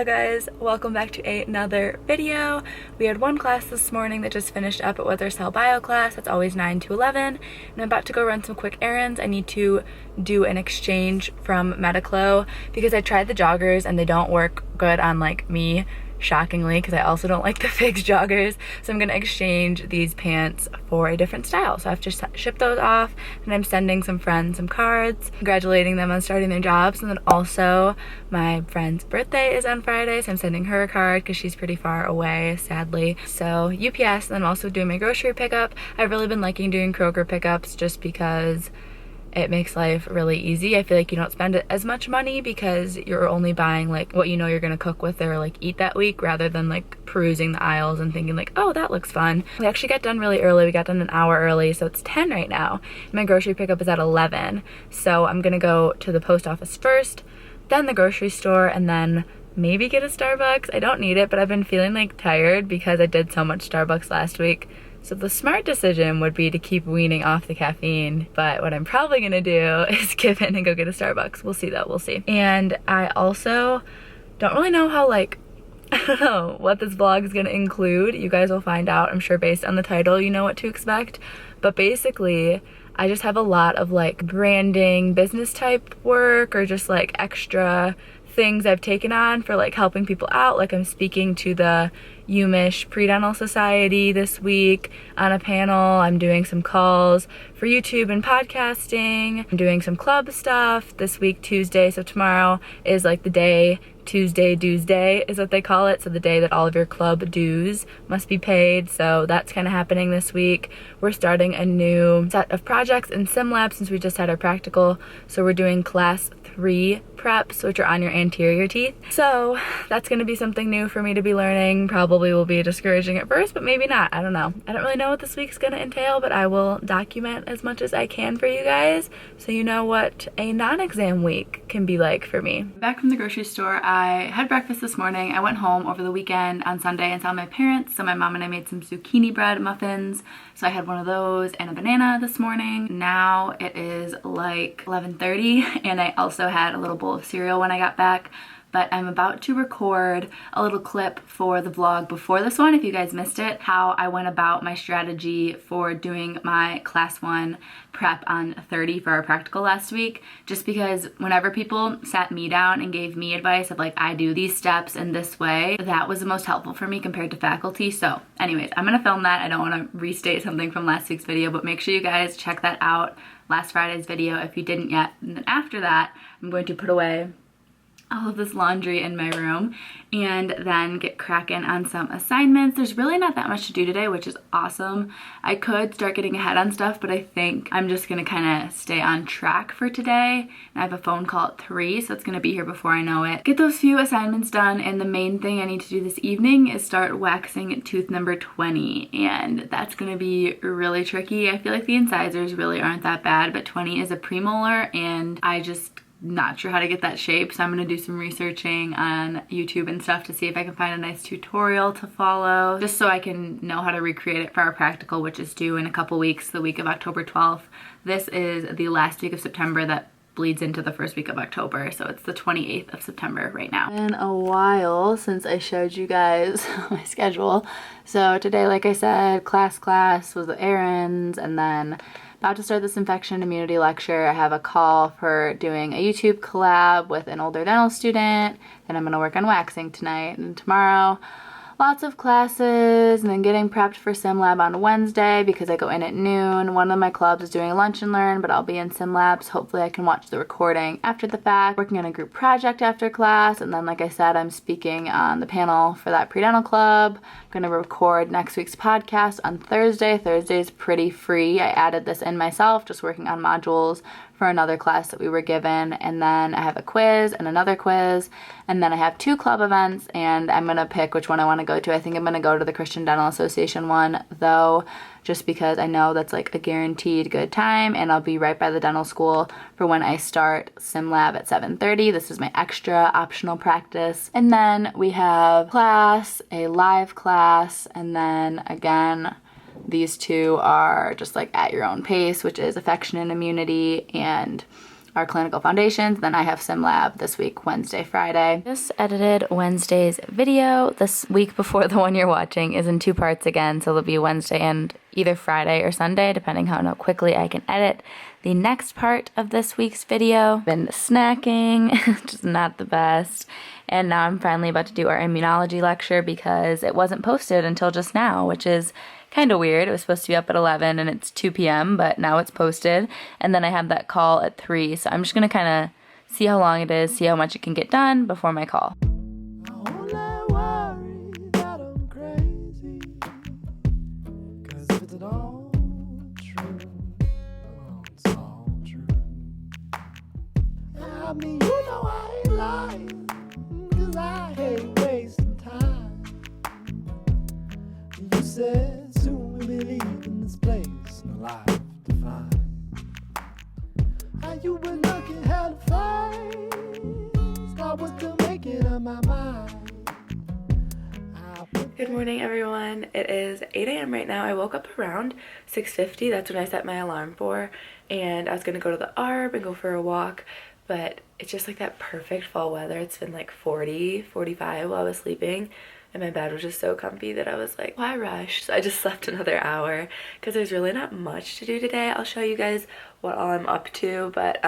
Hello guys, welcome back to another video. We had one class this morning that just finished up at Withersell Bio class. That's always 9 to 11. And I'm about to go run some quick errands. I need to do an exchange from Mediclo because I tried the joggers and they don't work good on like me, shockingly, because I also don't like the Figs joggers. So I'm gonna exchange these pants for a different style. So I have to ship those off, and I'm sending some friends some cards, congratulating them on starting their jobs. And then also my friend's birthday is on Friday, so I'm sending her a card because she's pretty far away, sadly. So UPS, and I'm also doing my grocery pickup. I've really been liking doing Kroger pickups just because it makes life really easy. I feel like you don't spend as much money because you're only buying like what you know you're gonna cook with or like eat that week, rather than like perusing the aisles and thinking like, oh, that looks fun. We actually got done really early. We got done an hour early, so it's 10 right now. My grocery pickup is at 11. So I'm gonna go to the post office first, then the grocery store, and then maybe get a Starbucks. I don't need it, but I've been feeling like tired because I did so much Starbucks last week. So the smart decision would be to keep weaning off the caffeine, but what I'm probably gonna do is give in and go get a Starbucks. We'll see though, we'll see. And I also don't really know how I don't know what this vlog is gonna include. You guys will find out, I'm sure based on the title, you know what to expect. But basically, I just have a lot of like branding, business type work, or just like extra things I've taken on for like helping people out. Like I'm speaking to the UMich Pre-Dental Society this week on a panel. I'm doing some calls for YouTube and podcasting. I'm doing some club stuff this week, Tuesday. So tomorrow is like the day, Tuesday dues day is what they call it. So the day that all of your club dues must be paid. So that's kind of happening this week. We're starting a new set of projects in SimLab since we just had our practical. So we're doing class 3 preps, which are on your anterior teeth. So that's going to be something new for me to be learning. Probably will be discouraging at first, but maybe not. I don't know. I don't really know what this week's going to entail, but I will document as much as I can for you guys so you know what a non-exam week can be like for me. Back from the grocery store, I had breakfast this morning. I went home over the weekend on Sunday and saw my parents. So my mom and I made some zucchini bread muffins. So I had one of those and a banana this morning. Now it is like 11:30 and I also had a little bowl of cereal when I got back. But I'm about to record a little clip for the vlog before this one, if you guys missed it, how I went about my strategy for doing my class 1 prep on 30 for our practical last week. Just because whenever people sat me down and gave me advice of like, I do these steps in this way, that was the most helpful for me compared to faculty. So anyways, I'm gonna film that. I don't wanna restate something from last week's video, but make sure you guys check that out, last Friday's video, if you didn't yet. And then after that, I'm going to put away all of this laundry in my room and then get cracking on some assignments. There's really not that much to do today, which is awesome. I could start getting ahead on stuff, but I think I'm just gonna kind of stay on track for today. And I have a phone call at 3, so it's gonna be here before I know it. Get those few assignments done, and the main thing I need to do this evening is start waxing tooth number 20, and that's gonna be really tricky. I feel like the incisors really aren't that bad, but 20 is a premolar, and I just not sure how to get that shape, so I'm gonna do some researching on YouTube and stuff to see if I can find a nice tutorial to follow, just so I can know how to recreate it for our practical, which is due in a couple weeks, the week of October 12th. This is the last week of September that bleeds into the first week of October, so it's the 28th of September right now. It's been a while since I showed you guys my schedule. So today, like I said, class was the errands, and then about to start this infection immunity lecture. I have a call for doing a YouTube collab with an older dental student. Then I'm gonna work on waxing tonight, and tomorrow lots of classes, and then getting prepped for SimLab on Wednesday because I go in at noon. One of my clubs is doing lunch and learn, but I'll be in SimLab, so hopefully I can watch the recording after the fact. Working on a group project after class, and then like I said, I'm speaking on the panel for that pre-dental club. I'm gonna record next week's podcast on Thursday. Thursday's pretty free. I added this in myself, just working on modules for another class that we were given, and then I have a quiz and another quiz, and then I have 2 club events, and I'm gonna pick which one I want to go to. I think I'm gonna go to the Christian Dental Association one though, just because I know that's like a guaranteed good time, and I'll be right by the dental school for when I start SimLab at 7:30. This is my extra optional practice. And then we have class, a live class, and then again these 2 are just like at your own pace, which is affection and immunity, and our clinical foundations. Then I have sim lab this week, Wednesday, Friday. Just edited Wednesday's video. This week before the one you're watching is in 2 parts again, so it'll be Wednesday and either Friday or Sunday, depending how quickly I can edit the next part of this week's video. Been snacking, just not the best. And now I'm finally about to do our immunology lecture because it wasn't posted until just now, which is kind of weird. It was supposed to be up at 11 and it's 2 p.m., but now it's posted. And then I have that call at 3, so I'm just going to kind of see how long it is, see how much it can get done before my call. I mean, you know I ain't lying, 'cause I hate wasting time. You said soon we'll be leaving this place, no life to find. And you been looking hell to face, I was still making up my mind. Good morning, everyone. It is 8 a.m. right now. I woke up around 6:50. That's when I set my alarm for, and I was gonna go to the Arb and go for a walk. But it's just like that perfect fall weather. It's been like 40, 45 while I was sleeping, and my bed was just so comfy that I was like, why rush? So I just slept another hour because there's really not much to do today. I'll show you guys what all I'm up to, but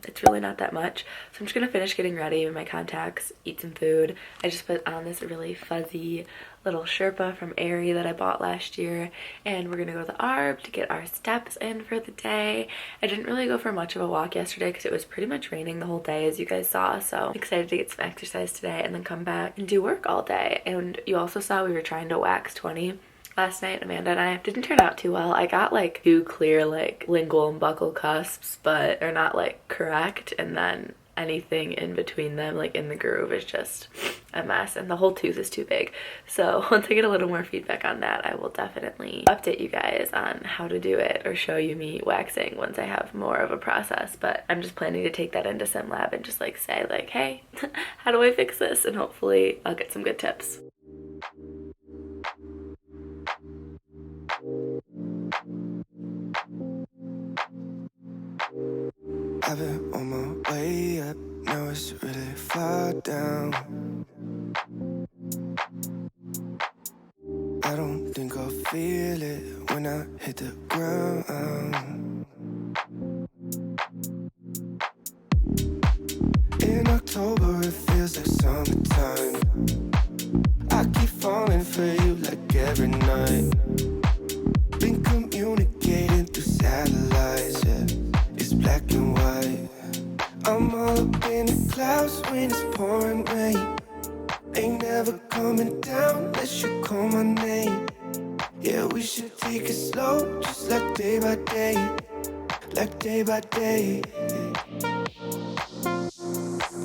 it's really not that much. So I'm just gonna finish getting ready with my contacts, eat some food. I just put on this really fuzzy little Sherpa from Aerie that I bought last year, and we're gonna go to the Arb to get our steps in for the day. I didn't really go for much of a walk yesterday because it was pretty much raining the whole day, as you guys saw, so I'm excited to get some exercise today and then come back and do work all day. And you also saw we were trying to wax 20 last night. Amanda and I didn't turn out too well. I got like 2 clear like lingual and buccal cusps, but they're not like correct, and then anything in between them, like in the groove, is just a mess, and the whole tooth is too big. So once I get a little more feedback on that, I will definitely update you guys on how to do it or show you me waxing once I have more of a process. But I'm just planning to take that into sim lab and just like say like, hey, how do I fix this? And hopefully I'll get some good tips. I've been on my way up, now it's really far down. I don't think I'll feel it when I hit the ground. In October it feels like summertime. I keep falling for you like every night. Been communicating through satellites, yeah. It's black and white. I'm all up in the clouds when it's pouring rain. Ain't never coming down unless you call my name. Yeah, we should take it slow, just like day by day. Like day by day.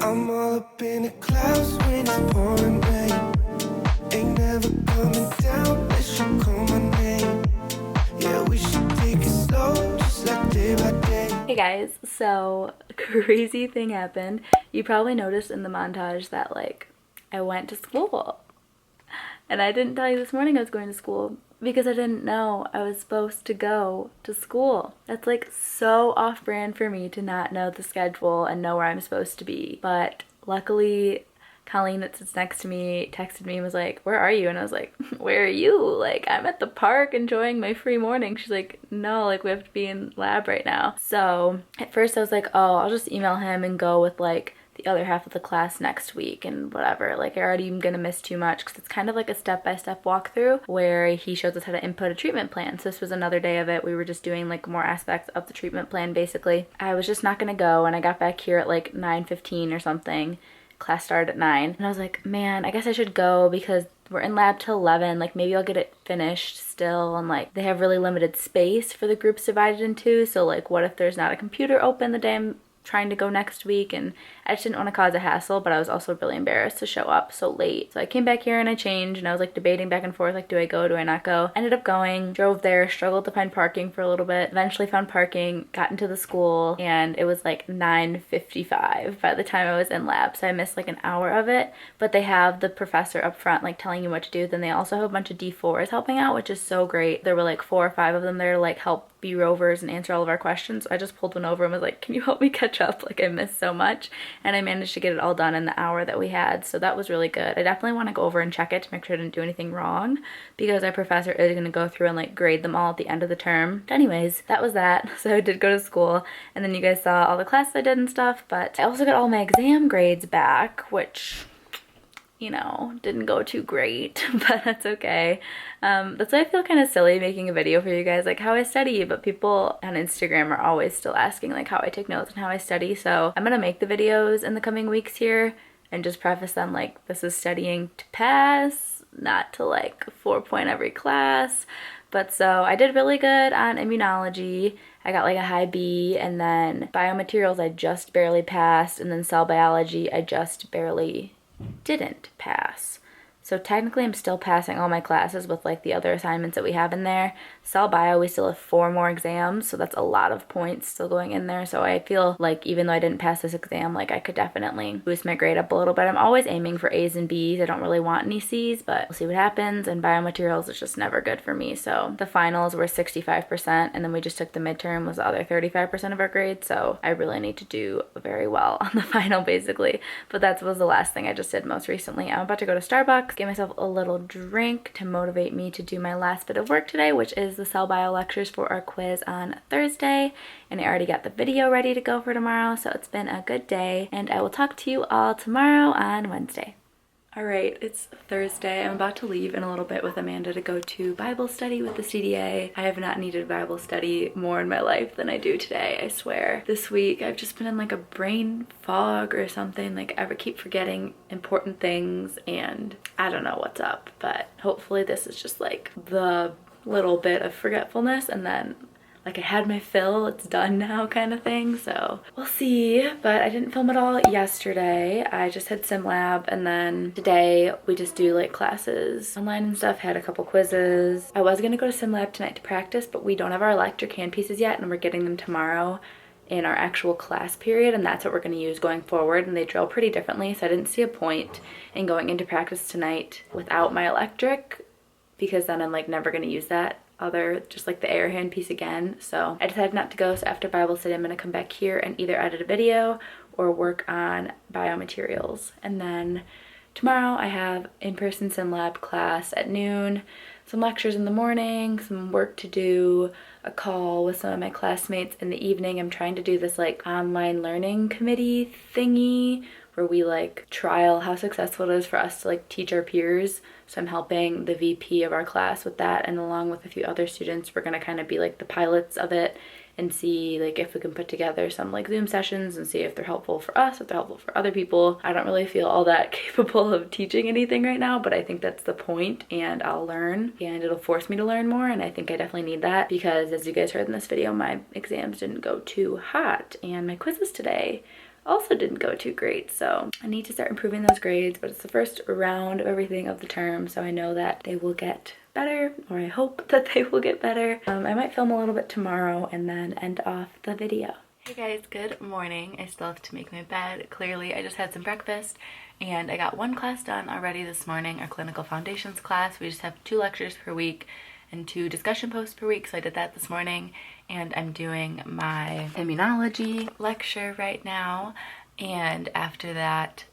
I'm all up in the clouds when it's pouring rain. Ain't never coming down unless you call my name. Yeah, we should take it slow, just like day by day. Hey guys, so crazy thing happened. You probably noticed in the montage that like I went to school, and I didn't tell you this morning I was going to school because I didn't know I was supposed to go to school. That's like so off-brand for me to not know the schedule and know where I'm supposed to be. But luckily Colleen that sits next to me texted me and was like, where are you? And I was like, where are you? Like, I'm at the park enjoying my free morning. She's like, no, like we have to be in lab right now. So at first I was like, oh, I'll just email him and go with like the other half of the class next week and whatever. Like I already am gonna miss too much because it's kind of like a step-by-step walkthrough where he shows us how to input a treatment plan. So this was another day of it. We were just doing like more aspects of the treatment plan basically. I was just not gonna go, and I got back here at like 9:15 or something. Class started at 9, and I was like, man, I guess I should go because we're in lab till 11. Like maybe I'll get it finished still, and like they have really limited space for the groups divided into, so like what if there's not a computer open the day I'm trying to go next week? And I just didn't want to cause a hassle, but I was also really embarrassed to show up so late. So I came back here and I changed, and I was like debating back and forth, like do I go, do I not go? Ended up going, drove there, struggled to find parking for a little bit, eventually found parking, got into the school, and it was like 9:55 by the time I was in lab, so I missed like an hour of it. But they have the professor up front like telling you what to do. Then they also have a bunch of D4s helping out, which is so great. There were like 4 or 5 of them there to like help be rovers and answer all of our questions. So I just pulled one over and was like, can you help me catch up? Like, I missed so much. And I managed to get it all done in the hour that we had. So that was really good. I definitely want to go over and check it to make sure I didn't do anything wrong, because our professor is going to go through and like grade them all at the end of the term. But anyways, that was that. So I did go to school, and then you guys saw all the classes I did and stuff, but I also got all my exam grades back, which, you know, didn't go too great, but that's okay. That's why I feel kind of silly making a video for you guys, like how I study, but people on Instagram are always still asking like how I take notes and how I study. So I'm gonna make the videos in the coming weeks here and just preface them like, this is studying to pass, not to like 4 every class. But so I did really good on immunology. I got like a high B, and then biomaterials I just barely passed, and then cell biology I just barely didn't pass. So technically I'm still passing all my classes with like the other assignments that we have in there. Cell bio, we still have 4 more exams, so that's a lot of points still going in there. So I feel like even though I didn't pass this exam, like I could definitely boost my grade up a little bit. I'm always aiming for A's and B's. I don't really want any C's, but we'll see what happens. And biomaterials is just never good for me. So the finals were 65%, and then we just took the midterm was the other 35% of our grade. So I really need to do very well on the final basically. But that was the last thing I just did most recently. I'm about to go to Starbucks, get myself a little drink to motivate me to do my last bit of work today, which is the cell bio lectures for our quiz on Thursday. And I already got the video ready to go for tomorrow, so it's been a good day, and I will talk to you all tomorrow on Wednesday. Alright, it's Thursday. I'm about to leave in a little bit with Amanda to go to Bible study with the CDA. I have not needed Bible study more in my life than I do today, I swear. This week I've just been in like a brain fog or something, like I keep forgetting important things, and I don't know what's up, but hopefully this is just like the little bit of forgetfulness, and then like I had my fill, it's done now kind of thing. So we'll see. But I didn't film at all yesterday. I just had sim lab, and then today we just do like classes online and stuff. Had a couple quizzes. I was gonna go to sim lab tonight to practice, but we don't have our electric handpieces yet, and we're getting them tomorrow in our actual class period, and that's what we're going to use going forward, and they drill pretty differently, so I didn't see a point in going into practice tonight without my electric, because then I'm like never going to use that other, just like the air hand piece again. So I decided not to go. So after Bible study I'm going to come back here and either edit a video or work on biomaterials. And then tomorrow I have in-person sim lab class at noon, some lectures in the morning, some work to do, a call with some of my classmates in the evening. I'm trying to do this like online learning committee thingy where we like trial how successful it is for us to like teach our peers. So I'm helping the VP of our class with that, and along with a few other students, we're gonna kind of be like the pilots of it and see like if we can put together some like Zoom sessions and see if they're helpful for us, if they're helpful for other people. I don't really feel all that capable of teaching anything right now, but I think that's the point, and I'll learn, and it'll force me to learn more, and I think I definitely need that because, as you guys heard in this video, my exams didn't go too hot, and my quizzes today also didn't go too great. So I need to start improving those grades, but it's the first round of everything of the term, so I know that they will get better, or I hope that they will get better. I might film a little bit tomorrow and then end off the video. Hey guys, good morning. I still have to make my bed. Clearly, I just had some breakfast and I got one class done already this morning, our clinical foundations class. We just have 2 lectures per week and 2 discussion posts per week, so I did that this morning. And I'm doing my immunology lecture right now, and after that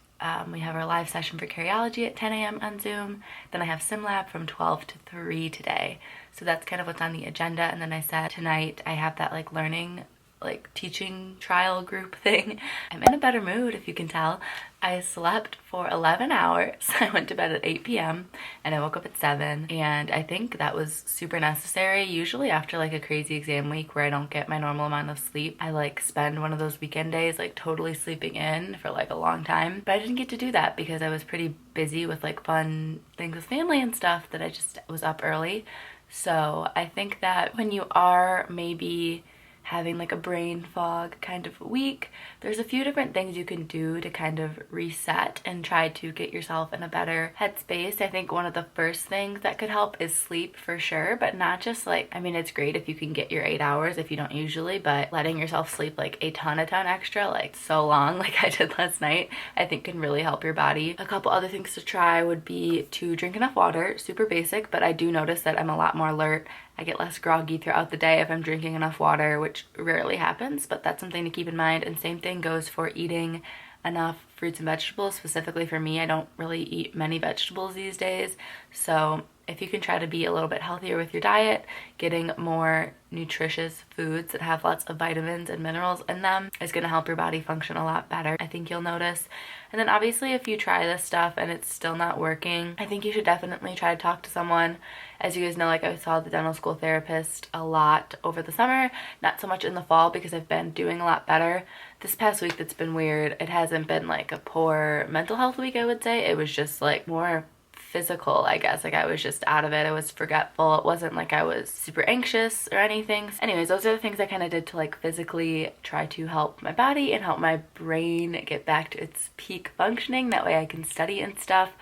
we have our live session for cardiology at 10 a.m. on Zoom. Then I have sim lab from 12 to 3 today, so that's kind of what's on the agenda. And then I said tonight I have that like learning, like teaching trial group thing. I'm in a better mood, if you can tell. I slept for 11 hours. I went to bed at 8 p.m. and I woke up at 7, and I think that was super necessary. Usually after like a crazy exam week where I don't get my normal amount of sleep, I like spend one of those weekend days like totally sleeping in for like a long time. But I didn't get to do that because I was pretty busy with like fun things with family and stuff that I just was up early. So I think that when you are maybe having like a brain fog kind of week, there's a few different things you can do to kind of reset and try to get yourself in a better headspace. I think one of the first things that could help is sleep for sure, but not just like, I mean, it's great if you can get your 8 hours if you don't usually, but letting yourself sleep like a ton extra, like so long like I did last night, I think can really help your body. A couple other things to try would be to drink enough water, super basic, but I do notice that I'm a lot more alert I get less groggy throughout the day if I'm drinking enough water, which rarely happens, but that's something to keep in mind. And same thing goes for eating enough fruits and vegetables. Specifically for me, I don't really eat many vegetables these days, so if you can try to be a little bit healthier with your diet, getting more nutritious foods that have lots of vitamins and minerals in them is going to help your body function a lot better, I think you'll notice. And then obviously if you try this stuff and it's still not working, I think you should definitely try to talk to someone. As you guys know, like I saw the dental school therapist a lot over the summer, not so much in the fall because I've been doing a lot better. This past week that's been weird. It hasn't been like a poor mental health week, I would say. It was just like more physical, I guess. Like I was just out of it. I was forgetful. It wasn't like I was super anxious or anything. Anyways, those are the things I kind of did to like physically try to help my body and help my brain get back to its peak functioning. That way I can study and stuff.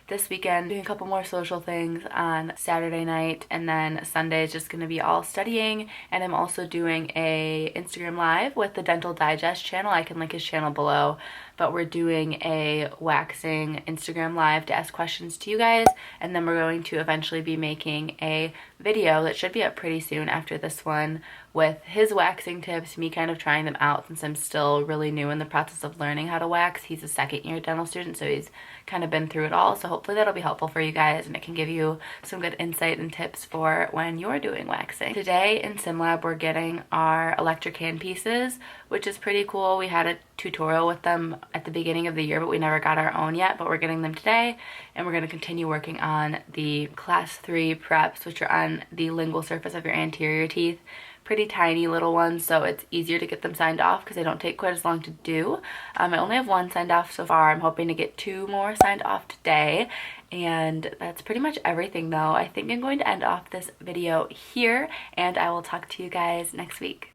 This weekend, doing a couple more social things on Saturday night, and then Sunday is just going to be all studying. And I'm also doing a Instagram live with the Dental Digest channel. I can link his channel below, but we're doing a waxing Instagram live to ask questions to you guys, and then we're going to eventually be making a video that should be up pretty soon after this one with his waxing tips, me kind of trying them out since I'm still really new in the process of learning how to wax. He's a second-year dental student, so he's kind of been through it all, so hopefully that'll be helpful for you guys and it can give you some good insight and tips for when you're doing waxing. Today in SimLab we're getting our electric hand pieces, which is pretty cool. We had a tutorial with them at the beginning of the year, but we never got our own yet, but we're getting them today, and we're going to continue working on the class 3 preps, which are on the lingual surface of your anterior teeth. Pretty tiny little ones, so it's easier to get them signed off because they don't take quite as long to do. I only have 1 signed off so far. I'm hoping to get 2 more signed off today, and that's pretty much everything though. I think I'm going to end off this video here, and I will talk to you guys next week.